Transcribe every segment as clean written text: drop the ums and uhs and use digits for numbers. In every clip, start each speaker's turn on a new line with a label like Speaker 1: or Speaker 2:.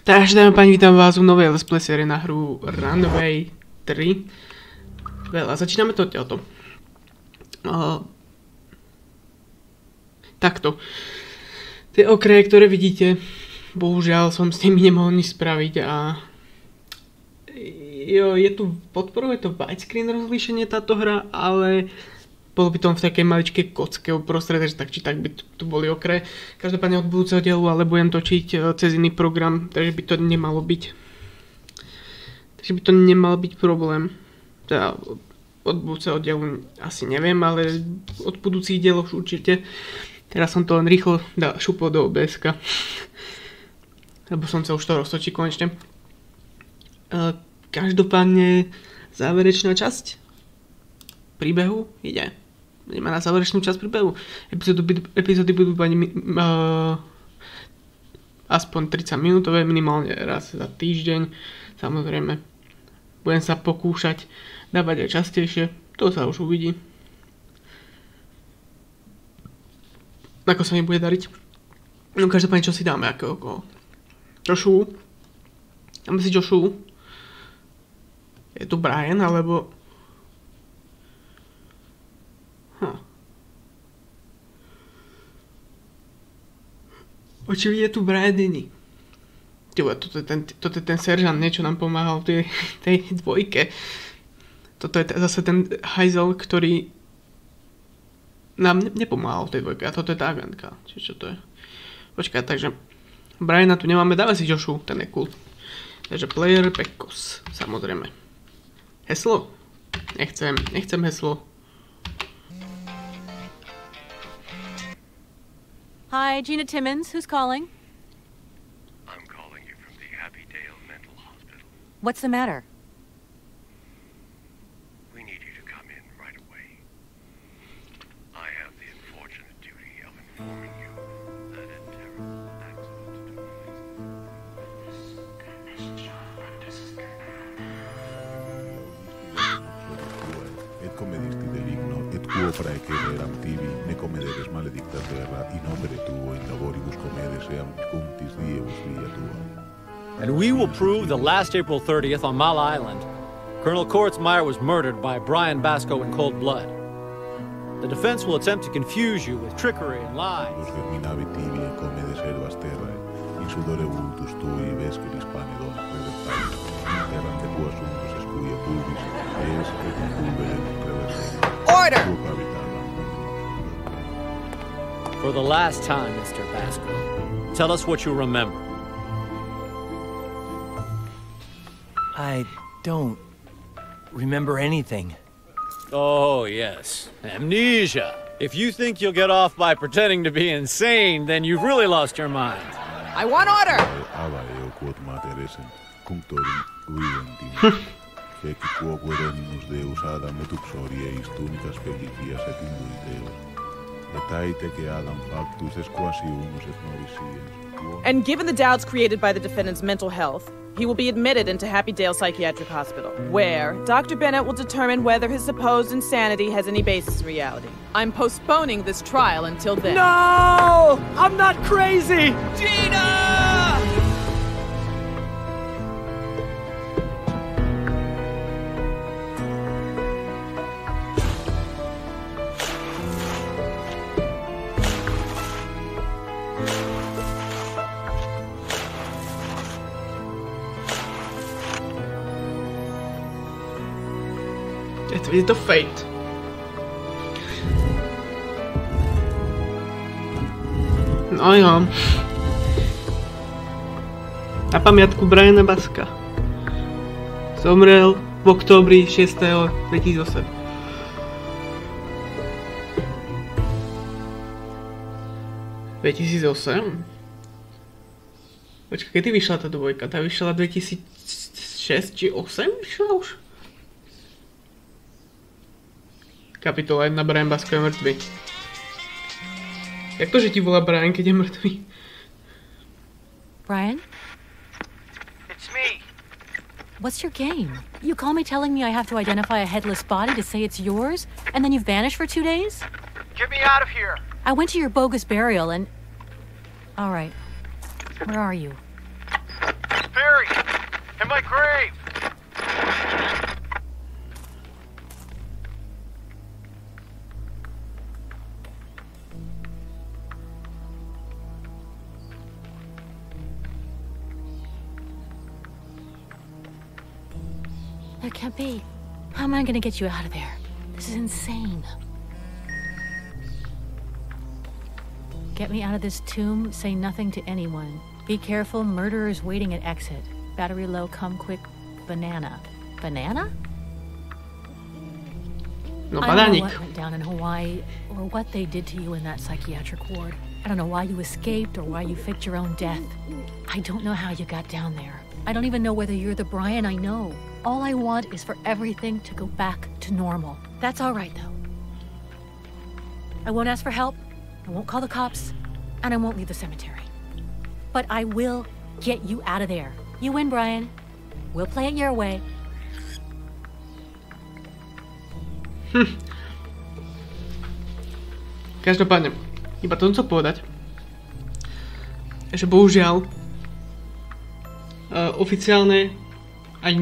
Speaker 1: Takže dáme páni, vítam vás v novej let's play sérii na hru Runaway 3. Veľa, začíname to odtiaľto. Takto. Tie okraje, ktoré vidíte, bohužiaľ som s nimi nemohol nič spraviť a... Jo, je tu, podporuje to widescreen rozlíšenie táto hra, ale... Bolo by to v takej maličkej kocke uprostred, takže tak či tak by tu boli okraje. Každopádne od budúceho dielu, ale budem točiť cez iný program, takže by to nemalo byť. Takže by to nemal byť problém. Teda od budúceho dielu asi neviem, ale od budúcich dielov určite. Teraz som to len rýchlo šupol do OBS-ka. Lebo som chcel už to roztočiť konečne. Každopádne záverečná časť príbehu ide. Ideme na záverečnú časť príbehu. Epizódy budú aspoň 30 minútové, minimálne raz za týždeň. Samozrejme, budem sa pokúšať dávať aj častejšie. To sa už uvidí. Ako sa mi bude dariť. No každopádne, čo si dáme? Akého? Joshua? Dáme si Joshua. Je tu Brian, alebo... Očividne tu Brian není. Toto je ten seržant, niečo nám pomáhal v tej dvojke. Toto je zase ten hajzel, ktorý nám nepomáhal v tej dvojke. A toto je tá agentka. Čiže čo to je? Počkaj, takže Briana tu nemáme, dáme si Joshua, ten je cool. Takže player Pekos, samozrejme. Heslo? Nechcem heslo.
Speaker 2: Hi, Gina Timmons. Who's calling?
Speaker 3: I'm calling you from the Happydale Mental Hospital.
Speaker 2: What's the matter?
Speaker 3: We need you to come in right away. I have the unfortunate duty of informing you that a terrible accident took
Speaker 4: Et comedisti deligno, et quo praecere eram tibi, ne comederes maledicta terra, in opere tuo in laboribus comedes eam cuntis diebus via tua.
Speaker 5: And we will prove that last April 30th on Mile Island, Colonel Kortzmeyer was murdered by Brian Basco in cold blood. The defense will attempt to confuse you with trickery and lies.
Speaker 4: Dos germinavi tibi e comedes herbas terrae, in sudore vultus tui vesceris pane dona revertalis, in terram de quo assuntus escuia pulvis, es et in pulverem reversem.
Speaker 2: Order!
Speaker 5: For the last time, Mr. Basco, tell us what you remember.
Speaker 6: I don't remember anything.
Speaker 5: Oh, yes. Amnesia. If you think you'll get off by pretending to be insane, then you've really lost your mind.
Speaker 2: I want order!
Speaker 4: Ava eo quod mater esem, cunctorum viventim. Feci quo querenimus Deus Adam et uxorieis tunicas felicias et induit Deus. Et aite que Adam factus es quasi unus et noviciens.
Speaker 7: And given the doubts created by the defendant's mental health, he will be admitted into Happydale Psychiatric Hospital, where Dr. Bennett will determine whether his supposed insanity has any basis in reality. I'm postponing this trial until then.
Speaker 6: No! I'm not crazy!
Speaker 7: Gina!
Speaker 1: Je to Fate. No jo. Na pamiatku Briana Baska. Zomrel v októbri 6. 2008. Počkaj, kedy vyšla tá dvojka? Tá vyšla 2006 či 8 vyšla už? Kapitola 1, Brian Basco je mŕtvy. Jak to, že ti volá Brian, keď je mŕtvy?
Speaker 2: Brian?
Speaker 3: It's me.
Speaker 2: What's your game? You call me telling me I have to identify a headless body to say it's yours, and then you've vanished for 2 days?
Speaker 3: Get me out of here.
Speaker 2: I went to your bogus burial and... All right. Where are you?
Speaker 3: buried in my grave.
Speaker 2: That can't be. How am I gonna get you out of there? This is insane. Get me out of this tomb, say nothing to anyone. Be careful, murderers waiting at exit. Battery low, come quick, banana. Banana?
Speaker 1: No,
Speaker 2: I don't know
Speaker 1: bananík.
Speaker 2: what went down in Hawaii, or what they did to you in that psychiatric ward. I don't know why you escaped, or why you faked your own death. I don't know how you got down there. I don't even know whether you're the Brian I know. All I want is for everything to go back to normal. That's all right, though. I won't ask for help, I won't call the cops, and I won't leave the cemetery. But I will get you out of there. You win, Brian. We'll play it your way.
Speaker 1: Každopádne, iba to chcem povedať, že bohužiaľ oficiálne ani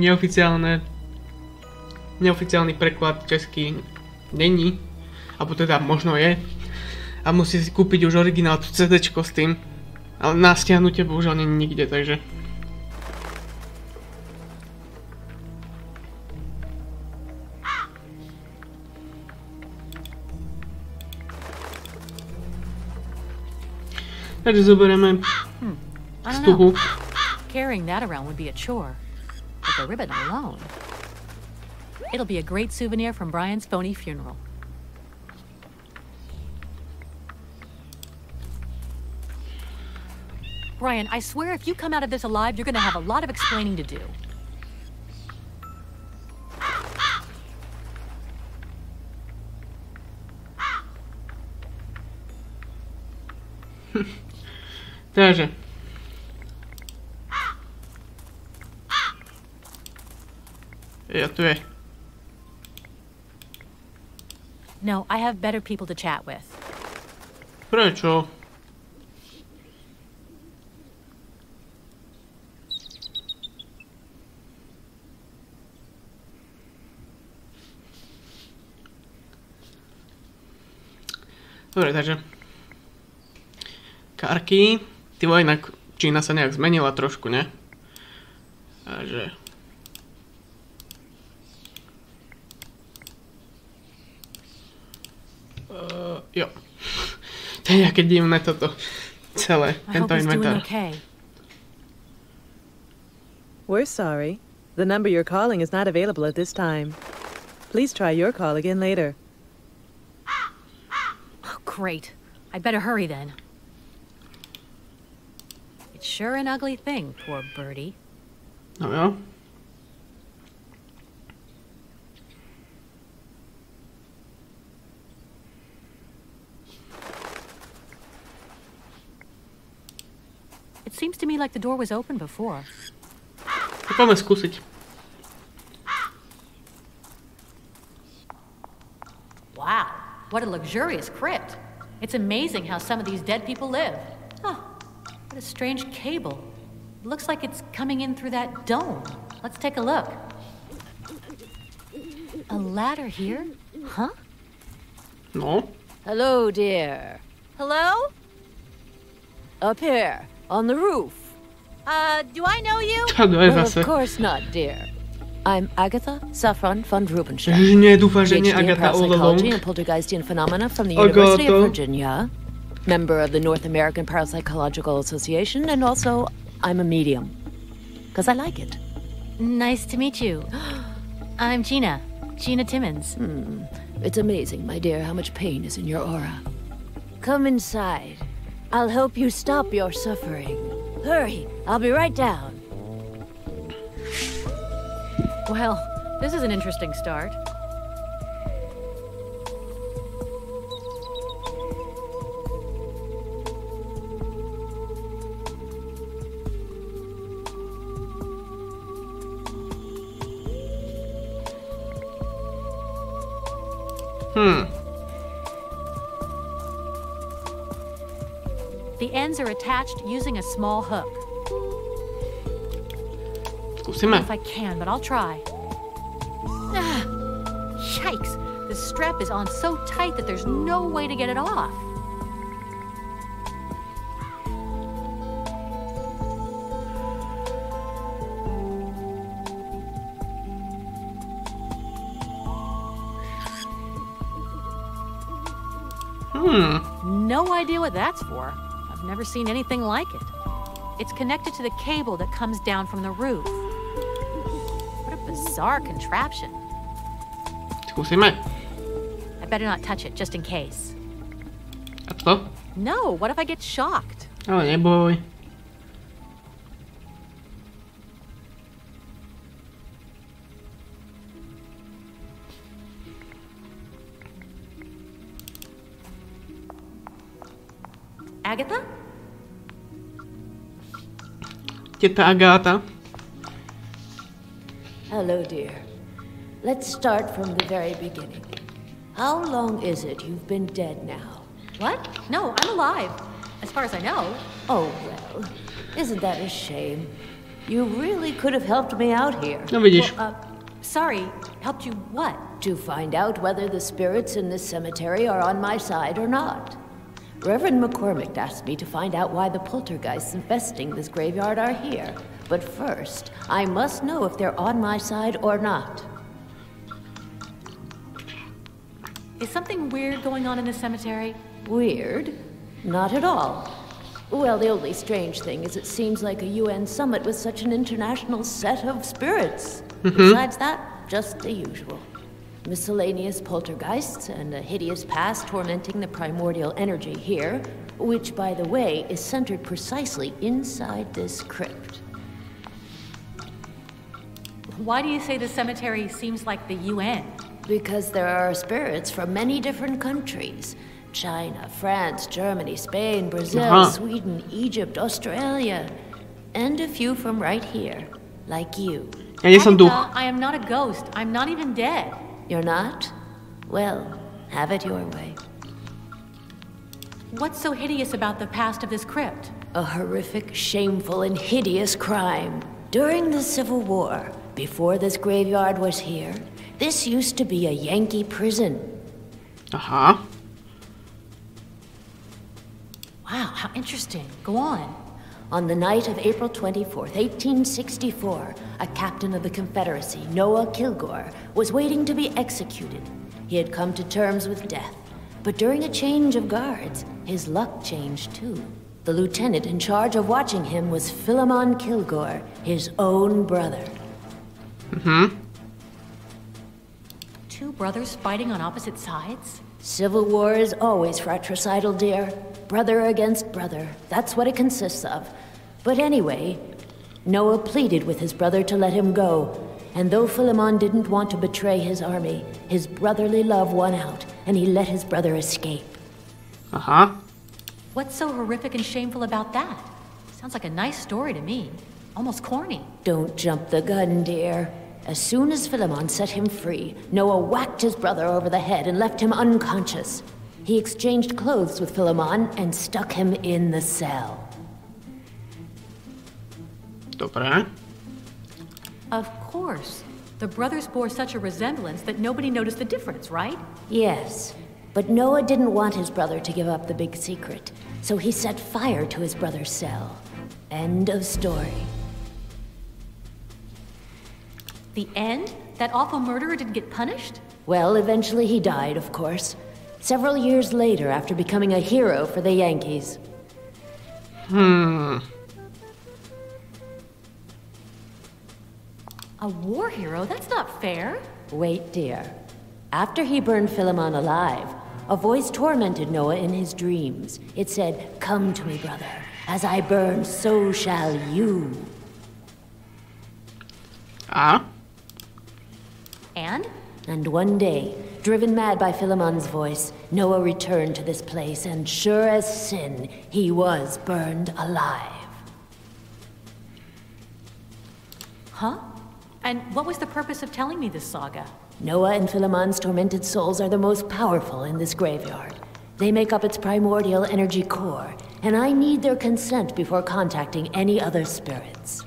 Speaker 1: neoficiálny preklad český není, alebo teda možno je, a musí si kúpiť už originál CDčko s tým, ale na stiahnutie bohužiaľ není nikde, takže zoberieme stuhu.
Speaker 2: Carrying that around would be a chore. But the ribbon alone. It'll be a great souvenir from Brian's phony funeral. Brian, I swear if you come out of this alive, you're gonna have a lot of explaining to do.
Speaker 1: Takže. Ja tu je.
Speaker 2: No, I have better people to chat with.
Speaker 1: Prečo? Dobre, takže karky. Ty vole, inak Čína sa nejak zmenila trošku, ne? Takže jo. To je nejaké divné toto celé, tento inventár.
Speaker 7: We're sorry. The number you're calling is not available at this time. Please try your call again later.
Speaker 2: Oh, great. I'd better hurry then. It's sure an ugly thing, poor birdie.
Speaker 1: No jo.
Speaker 2: It seems to me like the door was open before.
Speaker 1: Poďme skúsiť.
Speaker 2: Wow, what a luxurious crypt. It's amazing how some of these dead people live. Huh, what a strange cable. It looks like it's coming in through that dome. Let's take a look. A ladder here? Huh?
Speaker 1: No.
Speaker 8: Hello, dear.
Speaker 2: Hello?
Speaker 8: Up here, on the roof.
Speaker 2: Do I know you?
Speaker 8: Well, of course not, dear. I'm Agatha Saffron von Rubenstein.
Speaker 1: Nie, dúfam, že nie
Speaker 8: PhD in
Speaker 1: Agatha all along.
Speaker 8: parapsychology and poltergeistian phenomena from the University of Virginia. Member of the North American Parapsychological Association, and also I'm a medium. Because I like it.
Speaker 2: Nice to meet you. I'm Gina. Gina Timmons.
Speaker 8: It's amazing, my dear, how much pain is in your aura. Come inside. I'll help you stop your suffering. Hurry, I'll be right down.
Speaker 2: Well, this is an interesting start. The ends are attached using a small hook.
Speaker 1: Skúsime.
Speaker 2: If I can, but I'll try. Yikes! The strap is on so tight that there's no way to get it off. No idea what that's for. I've never seen anything like it. It's connected to the cable that comes down from the roof. What a bizarre contraption.
Speaker 1: Skúsime.
Speaker 2: I better not touch it, just in case.
Speaker 1: A to?
Speaker 2: No, what if I get shocked?
Speaker 1: Ale neboj.
Speaker 2: Agatha?
Speaker 1: Teta Agáta.
Speaker 9: Hello, dear. Let's start from the very beginning. How long is it you've been dead now?
Speaker 2: What? No, I'm alive. As far as I know.
Speaker 9: Oh, well, isn't that a shame? You really could have helped me out here.
Speaker 1: No vidíš.
Speaker 2: Sorry, helped you what?
Speaker 9: To find out whether the spirits in this cemetery are on my side or not. Reverend McCormick asked me to find out why the poltergeists infesting this graveyard are here. But first, I must know if they're on my side or not.
Speaker 2: Is something weird going on in this cemetery?
Speaker 9: Weird? Not at all. Well, the only strange thing is it seems like a UN summit with such an international set of spirits. Besides that, just the usual. Miscellaneous poltergeists and a hideous past tormenting the primordial energy here, which, by the way, is centered precisely inside this crypt.
Speaker 2: Why do you say the cemetery seems like the UN?
Speaker 9: Because there are spirits from many different countries. China, France, Germany, Spain, Brazil, Sweden, Egypt, Australia, and a few from right here, like you.
Speaker 2: Agatha, I am not a ghost. I'm not even dead.
Speaker 9: You're not? Well, have it your way.
Speaker 2: What's so hideous about the past of this crypt?
Speaker 9: A horrific, shameful, and hideous crime. During the Civil War, before this graveyard was here, this used to be a Yankee prison.
Speaker 2: Wow, how interesting. Go on.
Speaker 9: On the night of April 24th, 1864, a captain of the Confederacy, Noah Kilgore, was waiting to be executed. He had come to terms with death, but during a change of guards, his luck changed too. The lieutenant in charge of watching him was Philemon Kilgore, his own brother.
Speaker 2: Two brothers fighting on opposite sides?
Speaker 9: Civil war is always fratricidal, dear. Brother against brother. That's what it consists of. But anyway, Noah pleaded with his brother to let him go. And though Philemon didn't want to betray his army, his brotherly love won out, and he let his brother escape.
Speaker 2: What's so horrific and shameful about that? Sounds like a nice story to me. Almost corny.
Speaker 9: Don't jump the gun, dear. As soon as Philemon set him free, Noah whacked his brother over the head and left him unconscious. He exchanged clothes with Philemon and stuck him in the cell.
Speaker 2: Of course. The brothers bore such a resemblance that nobody noticed the difference, right?
Speaker 9: Yes. But Noah didn't want his brother to give up the big secret, so he set fire to his brother's cell. End of story.
Speaker 2: The end? That awful murderer didn't get punished?
Speaker 9: Well, eventually he died, of course. Several years later, after becoming a hero for the Yankees.
Speaker 2: A war hero? That's not fair.
Speaker 9: Wait, dear. After he burned Philemon alive, a voice tormented Noah in his dreams. It said, "Come to me, brother. As I burn, so shall you." And one day, driven mad by Philemon's voice, Noah returned to this place, and sure as sin, he was burned alive.
Speaker 2: Huh? And what was the purpose of telling me this saga?
Speaker 9: Noah and Philemon's tormented souls are the most powerful in this graveyard. They make up its primordial energy core, and I need their consent before contacting any other spirits.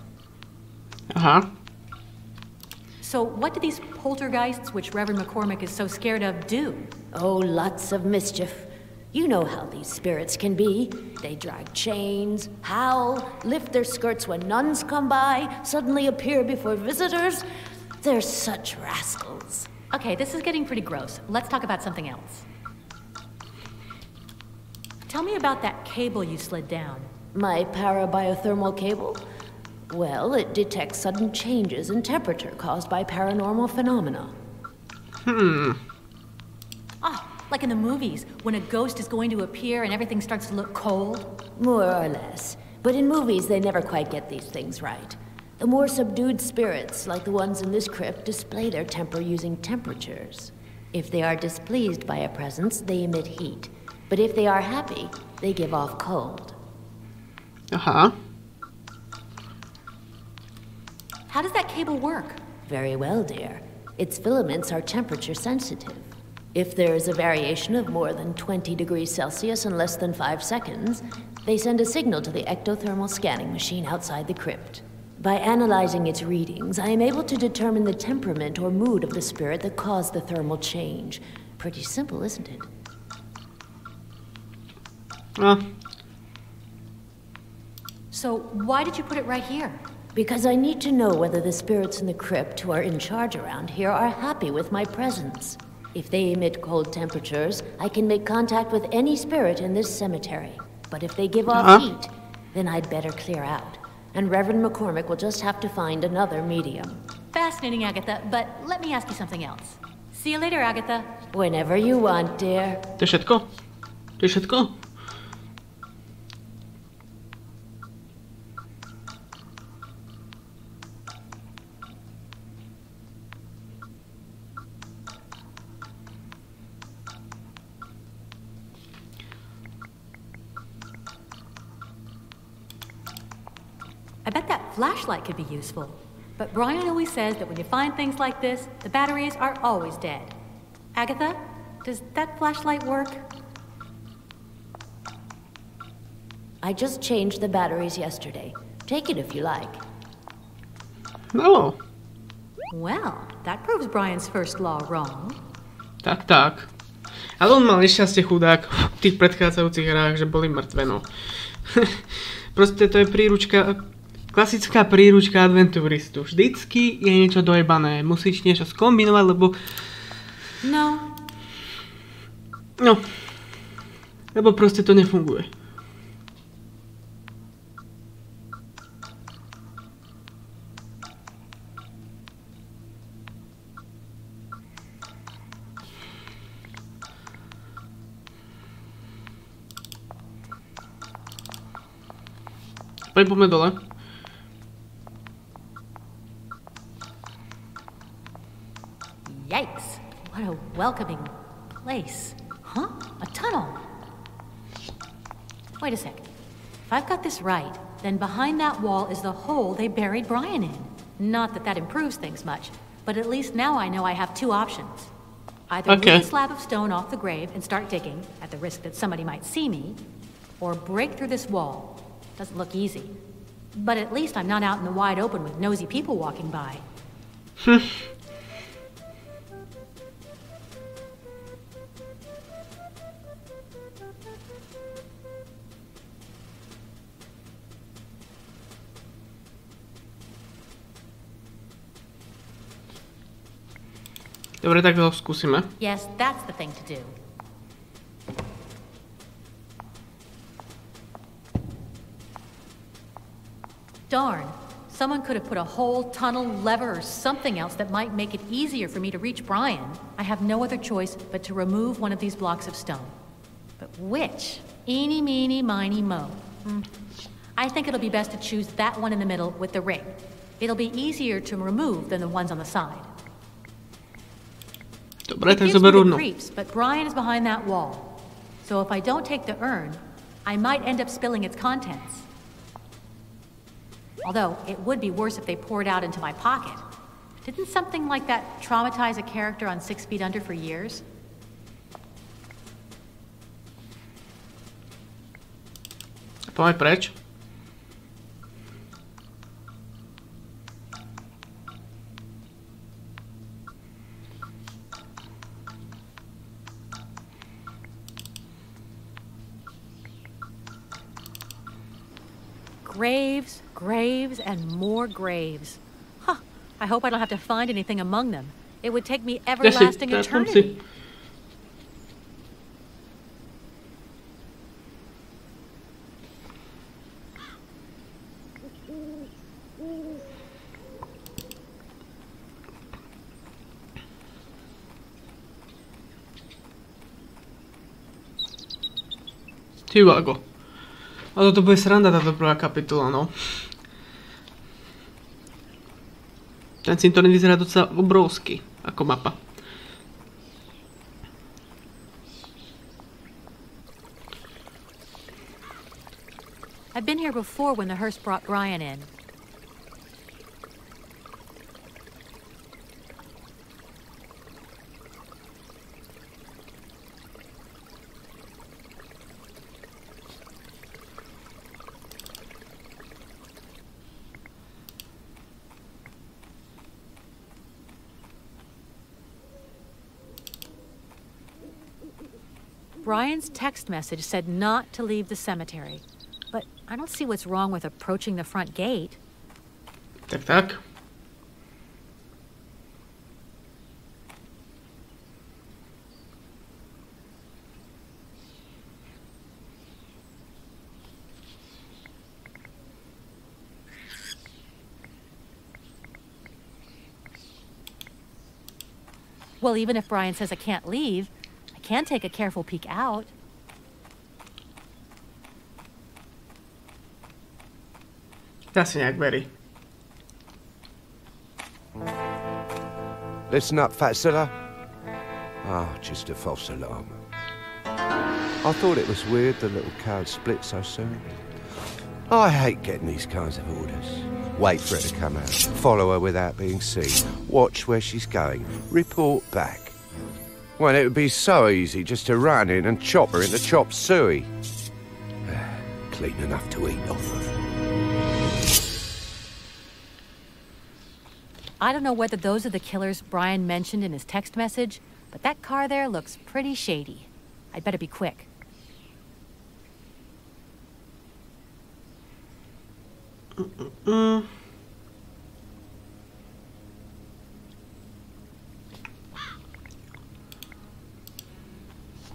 Speaker 2: So what do these poltergeists, which Reverend McCormick is so scared of, do?
Speaker 9: Oh, lots of mischief. You know how these spirits can be. They drag chains, howl, lift their skirts when nuns come by, suddenly appear before visitors. They're such rascals.
Speaker 2: Okay, this is getting pretty gross. Let's talk about something else. Tell me about that cable you slid down.
Speaker 9: My parabiothermal cable? Well, it detects sudden changes in temperature caused by paranormal phenomena.
Speaker 2: Ah, like in the movies, when a ghost is going to appear and everything starts to look cold?
Speaker 9: More or less. But in movies, they never quite get these things right. The more subdued spirits, like the ones in this crypt, display their temper using temperatures. If they are displeased by a presence, they emit heat. But if they are happy, they give off cold.
Speaker 1: Aha.
Speaker 2: How does that cable work?
Speaker 9: Very well, dear. Its filaments are temperature sensitive. If there is a variation of more than 20 degrees Celsius in less than 5 seconds, they send a signal to the ectothermal scanning machine outside the crypt. By analyzing its readings, I am able to determine the temperament or mood of the spirit that caused the thermal change. Pretty simple, isn't it?
Speaker 2: So why did you put it right here?
Speaker 9: Because I need to know whether the spirits in the crypt who are in charge around here are happy with my presence. If they emit cold temperatures, I can make contact with any spirit in this cemetery. But if they give off heat, then I'd better clear out. And Reverend McCormick will just have to find another medium.
Speaker 2: Fascinating, Agatha, but let me ask you something else. See you later, Agatha.
Speaker 9: Whenever you want, dear.
Speaker 1: To je všetko? To je všetko?
Speaker 2: I bet that flashlight could be useful. But Brian always says that when you find things like this, the batteries are always dead. Agatha, does that flashlight work?
Speaker 9: I just changed the batteries yesterday. Take it if you like.
Speaker 1: No.
Speaker 2: Well, that proves Brian's first law wrong.
Speaker 1: Tak. Ale on mal nešťastie chudák v tých predchádzajúcich hrách, že boli mŕtve, no. Proste to je príručka, klasická príručka adventuristu. Vždycky je niečo dojebané. Musíš niečo skombinovať, lebo...
Speaker 2: No.
Speaker 1: Lebo proste to nefunguje. Poďme dole.
Speaker 2: Yikes! What a welcoming place. Huh? A tunnel. Wait a sec. If I've got this right, then behind that wall is the hole they buried Brian in. Not that that improves things much, but at least now I know I have two options. Either move a slab of stone off the grave and start digging, at the risk that somebody might see me, or break through this wall. Doesn't look easy. But at least I'm not out in the wide open with nosy people walking by.
Speaker 1: Dobre, tak to skúsime.
Speaker 2: Yes, that's the thing to do. Darn. Someone could have put a hole, tunnel, lever, or something else that might make it easier for me to reach Brian. I have no other choice but to remove one of these blocks of stone. But which? Eeny, meeny, miny, mo. I think it'll be best to choose that one in the middle with the ring. It'll be easier to remove than the ones on the side.
Speaker 1: Dobre, tak
Speaker 2: it gives
Speaker 1: zoberú
Speaker 2: me the creeps, but Brian is behind that wall. So if I don't take the urn, I might end up spilling its contents. Although, it would be worse if they poured out into my pocket. Didn't something like that traumatize a character on 6 Feet Under for years?
Speaker 1: Poďme preč.
Speaker 2: graves, graves, and more graves. Huh. I hope I don't have to find anything among them. It would take me everlasting eternity.
Speaker 1: Ty vago. Ale to bude sranda táto prvá kapitola, no. Ten cintorín vyzerá docela obrovský, ako mapa.
Speaker 2: I've been here before when the hearse brought Brian in. Brian's text message said not to leave the cemetery, but I don't see what's wrong with approaching the front gate.
Speaker 1: Tak.
Speaker 2: Well, even if Brian says I can't leave, I can take a careful peek out.
Speaker 1: Asi nejak verí.
Speaker 10: Listen up, Fatzilla. Oh, just a false alarm. I thought it was weird the little card split so soon. I hate getting these kinds of orders. Wait for it to come out, follow her without being seen, watch where she's going, report back. When it would be so easy just to run in and chop her into chop suey. Clean enough to eat off of.
Speaker 2: I don't know whether those are the killers Brian mentioned in his text message, but that car there looks pretty shady. I'd better be quick.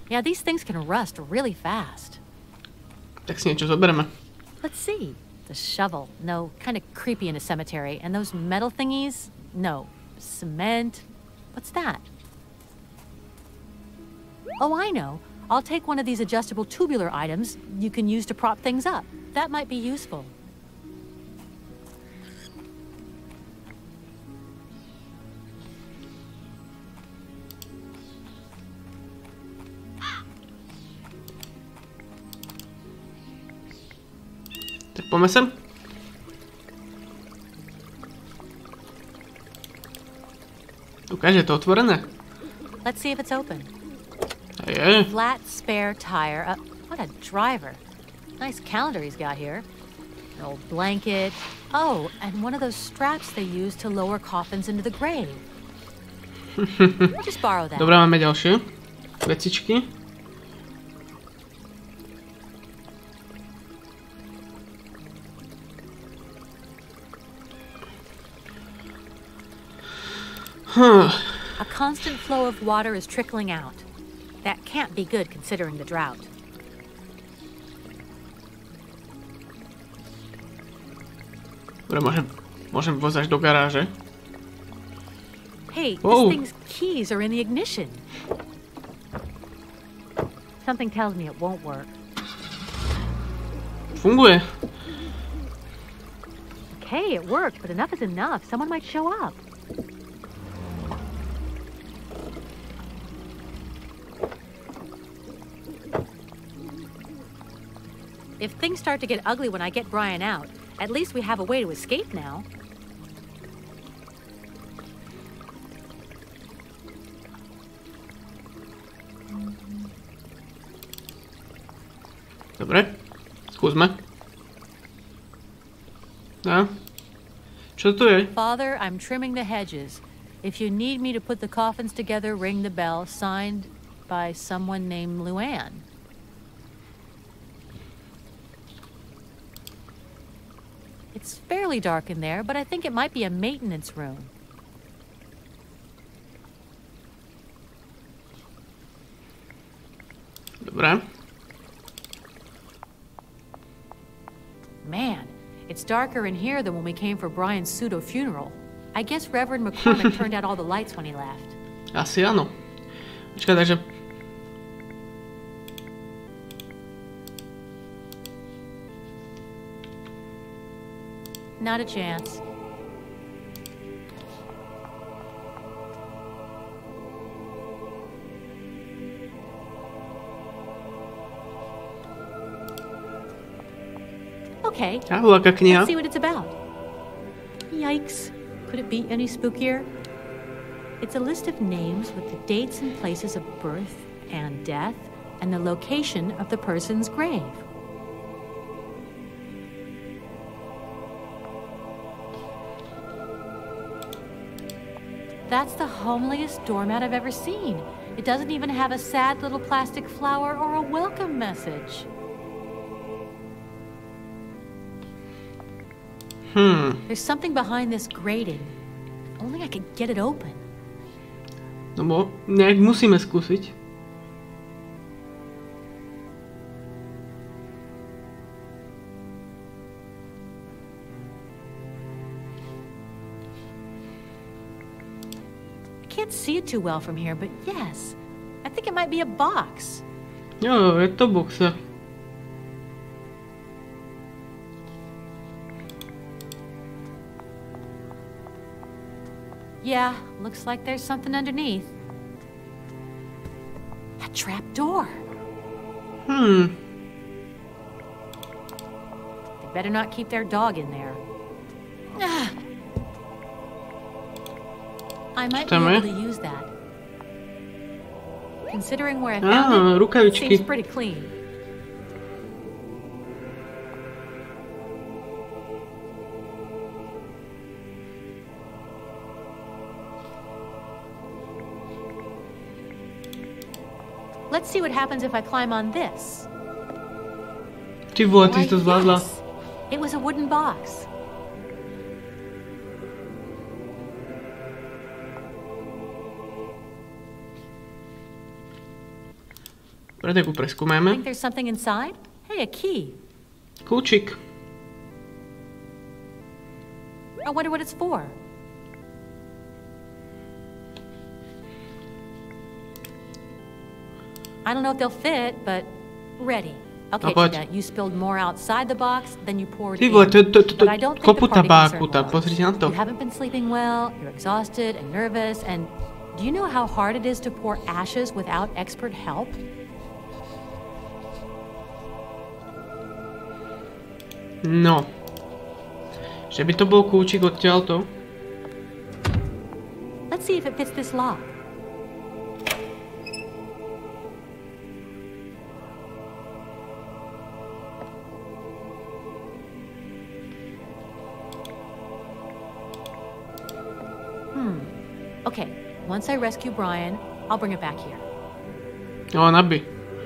Speaker 2: Yeah, these things can rust really fast.
Speaker 1: Tak si niečo zoberieme.
Speaker 2: Let's see. The shovel, no, kind of creepy in a cemetery. And those metal thingies, no. Cement, what's that? Oh, I know. I'll take one of these adjustable tubular items you can use to prop things up. That might be useful.
Speaker 1: Tak poďme sem. Ukáže, je to otvorené.
Speaker 2: Let's see if it's open.
Speaker 1: Je.
Speaker 2: Flat spare tire. What a driver. Nice calendar he's got here. An old blanket. Oh, and one of those straps they use to lower coffins into the grave. I'll just borrow that.
Speaker 1: Dobre, máme ďalšie vecičky.
Speaker 2: A constant flow of water is trickling out. That can't be good considering the drought.
Speaker 1: Dobre, môžem vozať do garáže.
Speaker 2: Hey, this thing's keys are in the ignition. Something tells me it won't work.
Speaker 1: Funguje.
Speaker 2: Okay, it worked, but enough is enough. Someone might show up. If things start to get ugly when I get Brian out, at least we have a way to escape now.
Speaker 1: Dobre, skúsme. No. Čo to je?
Speaker 2: Father, I'm trimming the hedges. If you need me to put the coffins together, ring the bell. Signed by someone named Luann. It's fairly dark in there, but I think it might be a maintenance room.
Speaker 1: Dobre.
Speaker 2: Man, it's darker in here than when we came for Brian's pseudo-funeral. I guess Reverend McCormick turned out all the lights when he left.
Speaker 1: Asi áno. Počkaj, takže...
Speaker 2: Not a chance. Okay, let's see what it's about. Yikes. Could it be any spookier? It's a list of names with the dates and places of birth and death and the location of the person's grave. That's the homeliest doormat I've ever seen. It doesn't even have a sad little plastic flower or a welcome message. There's something behind this grating. If only I could get it open.
Speaker 1: No bo nejak musíme skúsiť.
Speaker 2: I can't see it too well from here, but yes. I think it might be a box.
Speaker 1: Jo, je to boxa.
Speaker 2: Yeah, looks like there's something underneath. A trap door. They better not keep their dog in there. I might be able to use that. Considering where I found it, seems pretty clean. Let's see what happens if I climb on this.
Speaker 1: Ty vole, ty si to zvládla.
Speaker 2: It was a wooden box.
Speaker 1: Preto preskúmajme.
Speaker 2: Think there's something inside? Hey, a key.
Speaker 1: Kľúčik.
Speaker 2: I wonder what it's for. I don't know if they'll fit, but ready. Okay, Chida, you spilled more outside the box than you poured in. But I don't think the party concern was. You haven't been sleeping well, you're exhausted and nervous, and do you know how hard it is to pour ashes without expert help?
Speaker 1: No. Že by to bol kľúčik odtiaľto.
Speaker 2: Let's see if it fits this lock. Okay, once I rescue Brian, I'll bring it back here.
Speaker 1: Oh, nabby.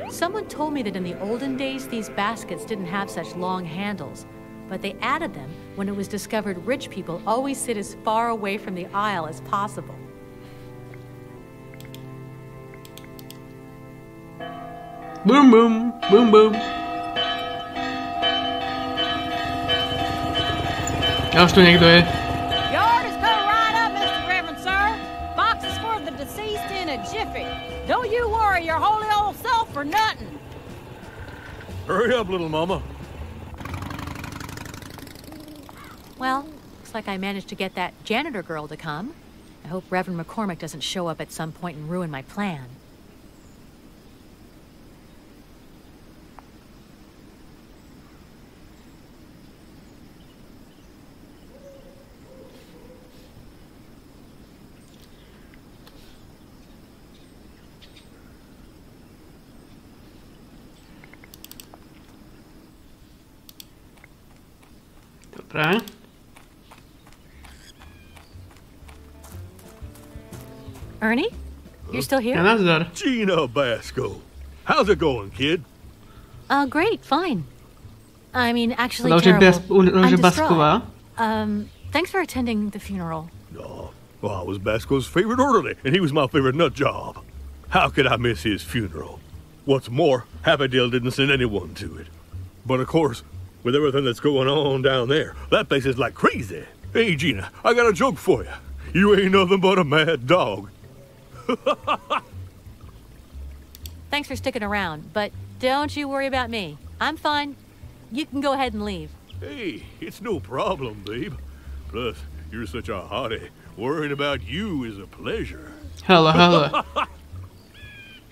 Speaker 2: Someone told me that in the olden days, these baskets didn't have such long handles, but they added them when it was discovered rich people always sit as far away from the aisle as possible.
Speaker 1: Boom, boom, boom, boom. A už tu niekto je.
Speaker 11: Don't you worry your holy old self for nothing.
Speaker 5: Hurry up, little mama.
Speaker 2: Well, looks like I managed to get that janitor girl to come. I hope Reverend McCormick doesn't show up at some point and ruin my plan.
Speaker 1: Dobre.
Speaker 2: Ernie? You're still here?
Speaker 3: Gina Basco. How's it going, kid?
Speaker 2: Great, fine. I mean, actually,
Speaker 1: že
Speaker 2: I'm
Speaker 1: Basková.
Speaker 2: distraught. Thanks for attending the funeral.
Speaker 3: Oh, well, I was Basco's favorite orderly, and he was my favorite nut job. How could I miss his funeral? What's more, Happydale didn't send anyone to it. But of course, with everything that's going on down there, that place is like crazy. Hey, Gina, I got a joke for you. You ain't nothing but a mad dog.
Speaker 2: Thanks for sticking around, but don't you worry about me. I'm fine. You can go ahead and leave.
Speaker 3: Hey, it's no problem, babe. Plus, you're such a hottie. Worrying about you is a pleasure.
Speaker 1: Hele.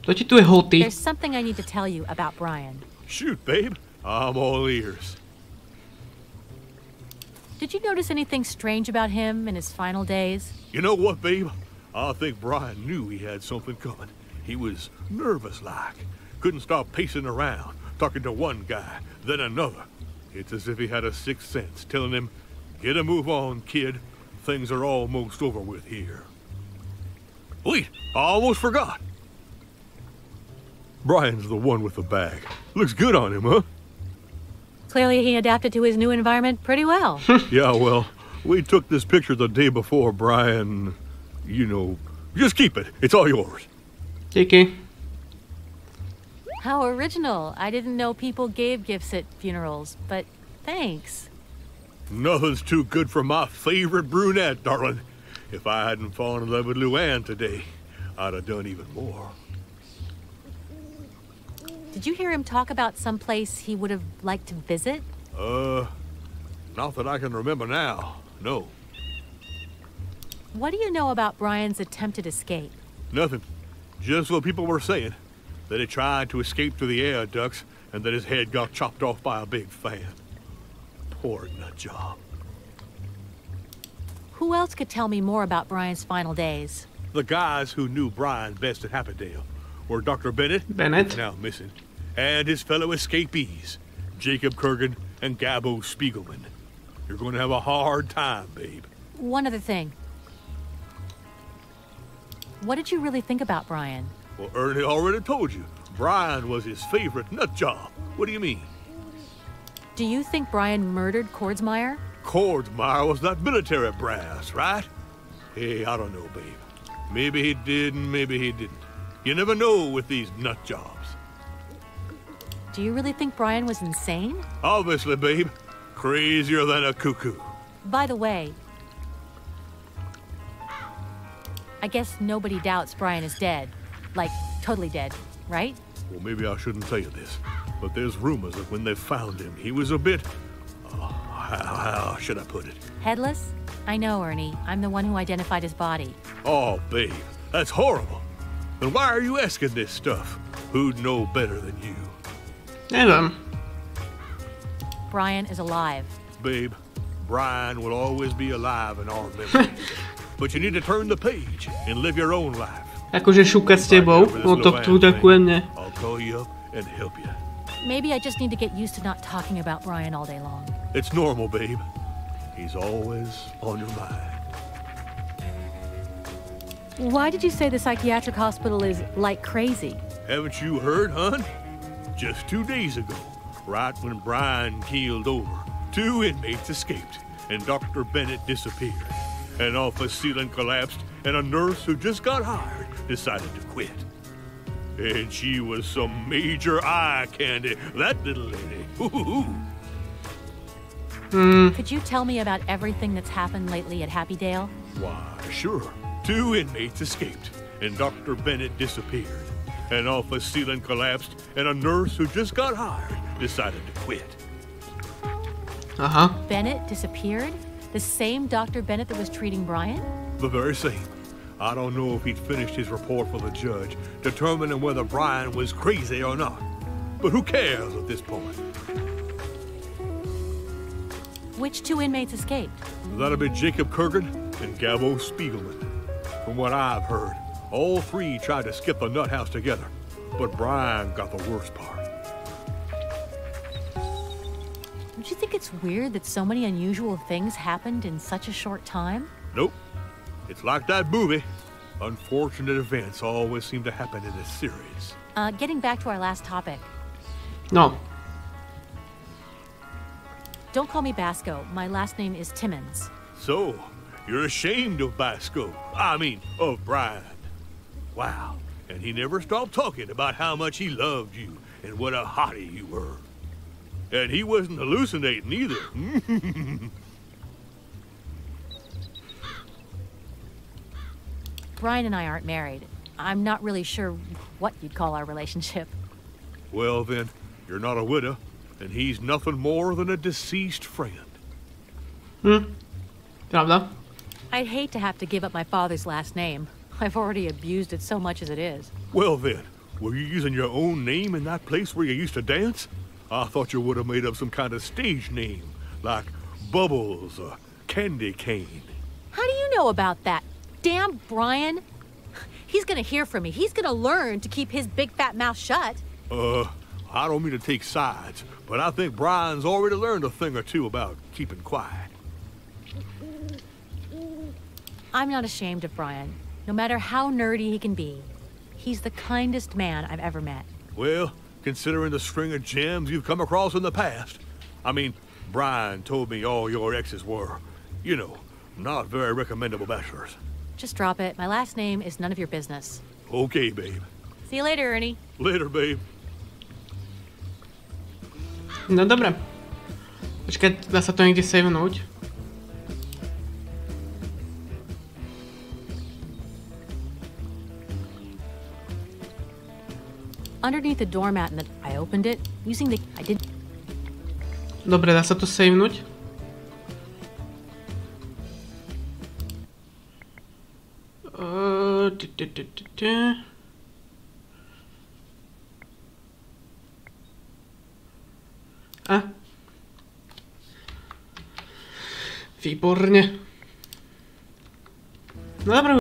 Speaker 1: To ti tu je hoty.
Speaker 2: There's something I need to tell you about Brian.
Speaker 3: Shoot, babe. I'm all ears.
Speaker 2: Did you notice anything strange about him in his final days?
Speaker 3: You know what, babe? I think Brian knew he had something coming. He was nervous-like. Couldn't stop pacing around, talking to one guy, then another. It's as if he had a sixth sense, telling him, get a move on, kid. Things are almost over with here. Wait, I almost forgot. Brian's the one with the bag. Looks good on him, huh?
Speaker 2: Clearly he adapted to his new environment pretty well.
Speaker 3: Yeah, well, we took this picture the day before Brian, you know, just keep it. It's all yours.
Speaker 1: Okay.
Speaker 2: How original. I didn't know people gave gifts at funerals, but thanks.
Speaker 3: Nothing's too good for my favorite brunette, darling. If I hadn't fallen in love with Luann today, I'd have done even more.
Speaker 2: Did you hear him talk about some place he would have liked to visit?
Speaker 3: Not that I can remember now, no.
Speaker 2: What do you know about Brian's attempted escape?
Speaker 3: Nothing. Just what people were saying. That he tried to escape through the air ducts and that his head got chopped off by a big fan. Poor nut job.
Speaker 2: Who else could tell me more about Brian's final days?
Speaker 3: The guys who knew Brian best at Happydale were Dr. Bennett, now missing, and his fellow escapees, Jacob Kurgan and Gabo Spiegelman. You're going to have a hard time, babe.
Speaker 2: One other thing. What did you really think about Brian?
Speaker 3: Well, Ernie already told you. Brian was his favorite nut job. What do you mean?
Speaker 2: Do you think Brian murdered Kordsmeyer?
Speaker 3: Kordsmeyer was that military brass, right? Hey, I don't know, babe. Maybe he did and maybe he didn't. You never know with these nut jobs.
Speaker 2: Do you really think Brian was insane?
Speaker 3: Obviously, babe. Crazier than a cuckoo.
Speaker 2: By the way, I guess nobody doubts Brian is dead. Like, totally dead, right?
Speaker 3: Well, maybe I shouldn't tell you this, but there's rumors that when they found him, he was a bit... how should I put it?
Speaker 2: Headless? I know, Ernie. I'm the one who identified his body.
Speaker 3: Oh, babe, that's horrible. Then why are you asking this stuff? Who'd know better than you?
Speaker 2: Brian is alive.
Speaker 3: Babe, Brian will always be alive in our memories. But you need to turn the page and live your own life.
Speaker 1: Akože šúkať s tebou, no to ďakujem, ne.
Speaker 3: I'll call you up and help you.
Speaker 2: Maybe I just need to get used to not talking about Brian all day long.
Speaker 3: It's normal, babe. He's always on your mind.
Speaker 2: Why did you say the psychiatric hospital is like crazy?
Speaker 3: Haven't you heard, hon? Just 2 days ago, right when Brian keeled over, 2 inmates escaped, and Dr. Bennett disappeared. An office ceiling collapsed, and a nurse who just got hired decided to quit. And she was some major eye candy, that little lady.
Speaker 2: Could you tell me about everything that's happened lately at Happydale?
Speaker 3: Why, sure. 2 inmates escaped, and Dr. Bennett disappeared. An office ceiling collapsed, and a nurse who just got hired decided to quit.
Speaker 2: Bennett disappeared? The same Dr. Bennett that was treating Brian?
Speaker 3: The very same. I don't know if he'd finished his report for the judge, determining whether Brian was crazy or not. But who cares at this point?
Speaker 2: Which 2 inmates escaped?
Speaker 3: That'll be Jacob Kurgan and Gabo Spiegelman. From what I've heard, all 3 tried to skip the nut house together, but Brian got the worst part.
Speaker 2: Don't you think it's weird that so many unusual things happened in such a short time?
Speaker 3: Nope. It's like that movie. Unfortunate events always seem to happen in this series.
Speaker 2: Getting back to our last topic.
Speaker 1: No.
Speaker 2: Don't call me Basco. My last name is Timmons.
Speaker 3: So, you're ashamed of Basco. I mean, of Brian. Wow. And he never stopped talking about how much he loved you and what a hottie you were. And he wasn't hallucinating either.
Speaker 2: Brian and I aren't married. I'm not really sure what you'd call our relationship.
Speaker 3: Well then, you're not a widow, and he's nothing more than a deceased friend.
Speaker 1: Pravda?
Speaker 2: I'd hate to have to give up my father's last name. I've already abused it so much as it is.
Speaker 3: Well then, were you using your own name in that place where you used to dance? I thought you would have made up some kind of stage name, like Bubbles or Candy Cane.
Speaker 2: How do you know about that? Damn Brian. He's gonna hear from me. He's gonna learn to keep his big fat mouth shut.
Speaker 3: I don't mean to take sides, but I think Brian's already learned a thing or two about keeping quiet.
Speaker 2: I'm not ashamed of Brian. No matter how nerdy he can be, he's the kindest man I've ever met.
Speaker 3: Well, considering the string of gems you've come across in the past. I mean, Brian told me all your exes were, you know, not very recommendable bachelors.
Speaker 2: Just drop it. My last name is none of your business.
Speaker 3: Okay, babe.
Speaker 2: See you later, Ernie.
Speaker 3: Later, babe.
Speaker 1: No dobra. Počkaj, dá sa to niekde savenúť.
Speaker 2: Underneath the doormat and I opened it using the... I didn't...
Speaker 1: Dobre, dá sa to savenúť. Výborne. No dobré.